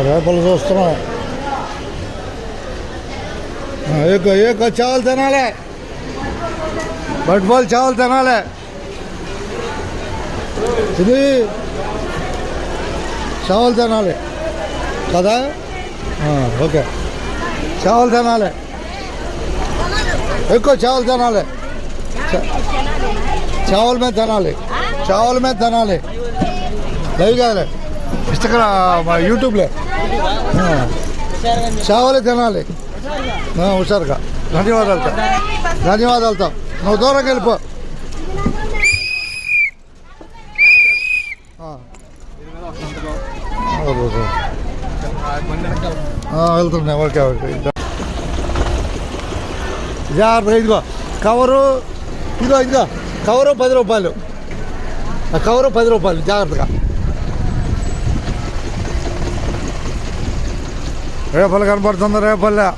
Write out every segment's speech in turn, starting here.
రేపలు చూస్తున్నాం. एक चावल తినాలి, బట్బాల్ చావల్ తినాలి. ఇది చావల్ తినాలి కదా. ఓకే, చావల్ తినాలి, ఎక్కువ చావల్ తినాలి. చావల్ మీద తినాలి, చావల్ మీద తినాలి. లైవ్ కాదు, ఇన్స్టాగ్రామ్ యూట్యూబ్లో చావలే తినాలి. హుషారుగా. ధన్యవాదాలతో, ధన్యవాదాలతో. నువ్వు దూరంగా వెళ్ళిపో. వెళ్తున్నా. Okay okay. జాగ్రత్తగా. ఇదిగో కవరు, ఇదిగో కవరు 10 రూపాయలు, కవరు 10 రూపాయలు. జాగ్రత్తగా. రేపల్లి కనపడుతుంది, రేపల్లె.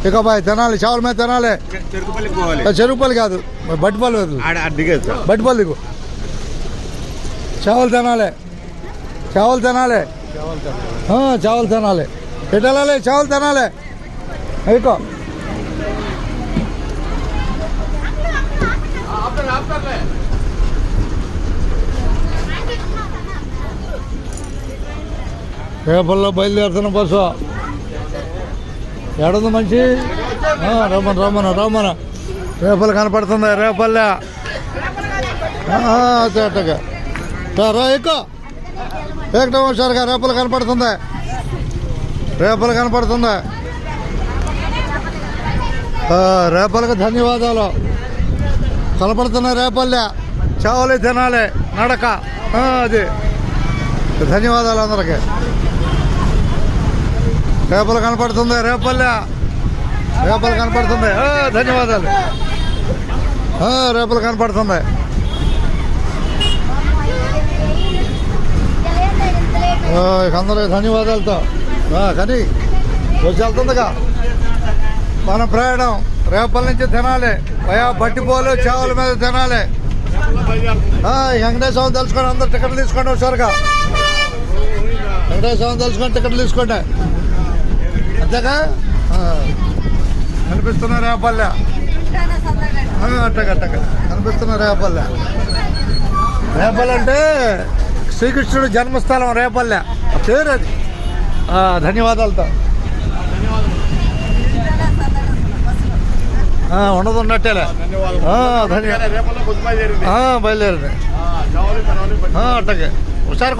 ఇక బాయ్ తినాలి, చావల మీద తినాలి. చెరుకుపల్లి కాదు, బట్టిపల్లి. బట్టిపల్లి చావలు తినాలి, చావలు తినాలి, చావలు తినాలి. ఎటెళ్ళాలి, చావలు తినాలి. ఎక్కువ రేపల్లో బయలుదేరుతున్న బస్సు. ఏడుంది మంచి. రమ్మన రేపల్లి కనపడుతుంది, రేపల్లె. అట్టగా ఎక్కువ ఏకటం హుషారుగా. రేపల్లి కనపడుతుంది, రేపల్లి కనపడుతుంది. రేపల్లికి ధన్యవాదాలు. కనపడుతున్నాయి రేపల్లె. చావలి తినాలి, నడక. అది ధన్యవాదాలు అందరికీ. రేపల్లి కనపడుతుంది, రేపల్లె. రేపల్లి కనపడుతుంది. ధన్యవాదాలు. రేపల్లి కనపడుతుంది. అందరూ ధన్యవాదాలతో. కానీ వచ్చి వెళ్తుందిగా మన ప్రయాణం. రేపల్లి నుంచి తినాలి, బట్టిపోలు చావల మీద తినాలి. వెంకటేశ్వరం తెలుసుకోండి, అందరు టికెట్లు తీసుకోండి. హుషారుగా వెంకటేశ్వరం తెలుసుకోండి, టికెట్లు తీసుకోండి. అంతేగా కనిపిస్తున్న రేపల్లె. అట్టగా కనిపిస్తున్న రేపల్లె. రేపల్లె అంటే శ్రీకృష్ణుడు జన్మస్థలం రేపల్లె, పేరు అది. ధన్యవాదాలతో. ఉండదు ఉన్నట్టేలే. బయలుదేరింది. అట్టగే హుషారు.